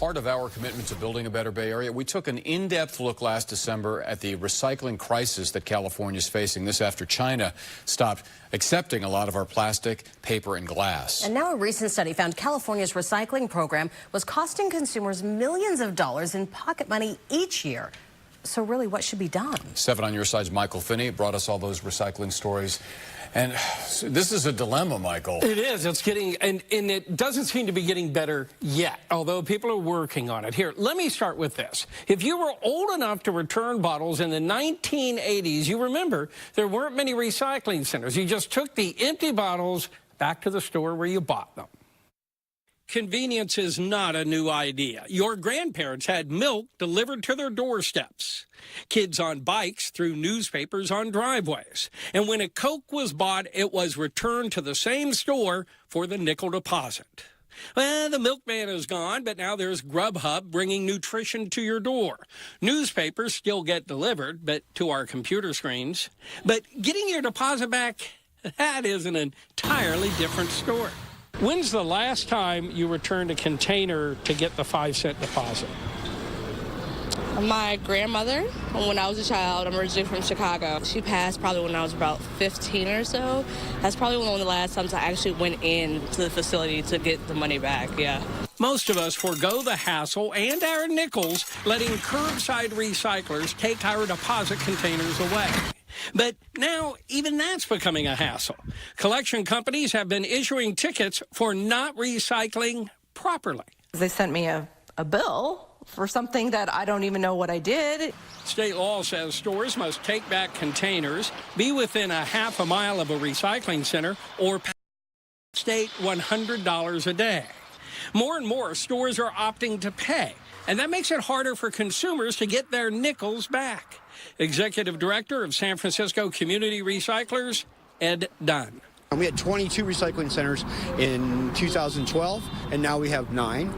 part of our commitment to building a better Bay Area, we took an in-depth look last December at the recycling crisis that California is facing. This after China stopped accepting a lot of our plastic, paper, and glass. And now a recent study found California's recycling program was costing consumers millions of dollars in pocket money each year. So really, what should be done? 7 on your side's Michael Finney brought us all those recycling stories. And this is a dilemma, Michael. It is. It's getting, and it doesn't seem to be getting better yet, although people are working on it. Here, let me start with this. If you were old enough to return bottles in the 1980s, you remember there weren't many recycling centers. You just took the empty bottles back to the store where you bought them. Convenience is not a new idea. Your grandparents had milk delivered to their doorsteps. Kids on bikes threw newspapers on driveways. And when a Coke was bought, it was returned to the same store for the nickel deposit. Well, the milkman is gone, but now there's Grubhub bringing nutrition to your door. Newspapers still get delivered, but to our computer screens. But getting your deposit back, that is an entirely different story. When's the last time you returned a container to get the 5-cent deposit? My grandmother, when I was a child, I'm originally from Chicago. She passed probably when I was about 15 or so. That's probably one of the last times I actually went into the facility to get the money back, yeah. Most of us forego the hassle and our nickels letting curbside recyclers take our deposit containers away. But now even that's becoming a hassle. Collection companies have been issuing tickets for not recycling properly. They sent me a bill for something that I don't even know what I did. State law says stores must take back containers, be within a half a mile of a recycling center, or pay state $100 a day. More and more stores are opting to pay, and that makes it harder for consumers to get their nickels back. Executive Director of San Francisco Community Recyclers, Ed Dunn. We had 22 recycling centers in 2012, and now we have 9,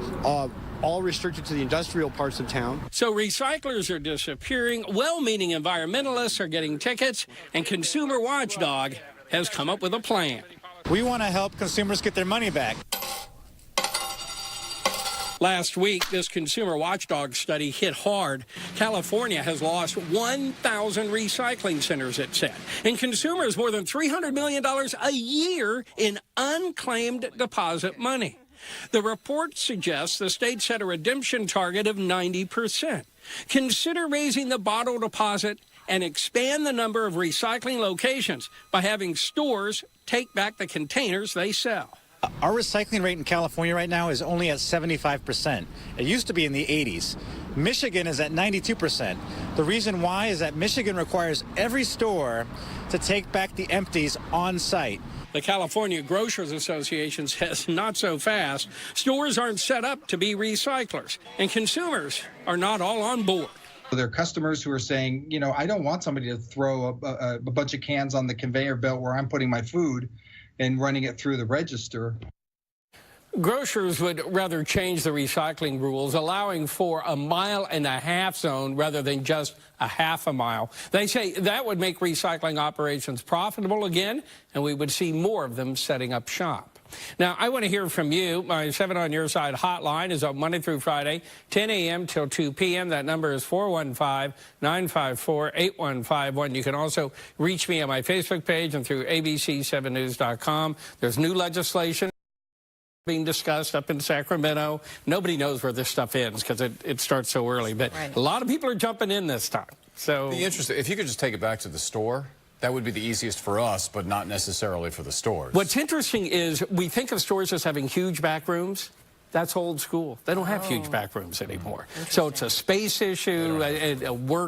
all restricted to the industrial parts of town. So recyclers are disappearing, well-meaning environmentalists are getting tickets, and Consumer Watchdog has come up with a plan. We want to help consumers get their money back. Last week, this Consumer Watchdog study hit hard. California has lost 1,000 recycling centers, it said, and consumers more than $300 million a year in unclaimed deposit money. The report suggests the state set a redemption target of 90%. Consider raising the bottle deposit and expand the number of recycling locations by having stores take back the containers they sell. Our recycling rate in California right now is only at 75%. It used to be in the 80s. Michigan is at 92%. The reason why is that Michigan requires every store to take back the empties on site. The California Grocers Association says not so fast. Stores aren't set up to be recyclers, and consumers are not all on board. There are customers who are saying, you know, I don't want somebody to throw a bunch of cans on the conveyor belt where I'm putting my food and running it through the register. Grocers would rather change the recycling rules, allowing for a 1.5-mile zone rather than just a half a mile. They say that would make recycling operations profitable again, and we would see more of them setting up shop. Now, I want to hear from you. My 7 on Your Side hotline is on Monday through Friday, 10 a.m. till 2 p.m. That number is 415-954-8151. You can also reach me on my Facebook page and through abc7news.com. There's new legislation being discussed up in Sacramento. Nobody knows where this stuff ends because it starts so early, but a lot of people are jumping in this time. So it'd be interesting if you could just take it back to the store. That would be the easiest for us, but not necessarily for the stores. What's interesting is we think of stores as having huge back rooms. That's old school. They don't have huge back rooms anymore. So it's a space issue, a work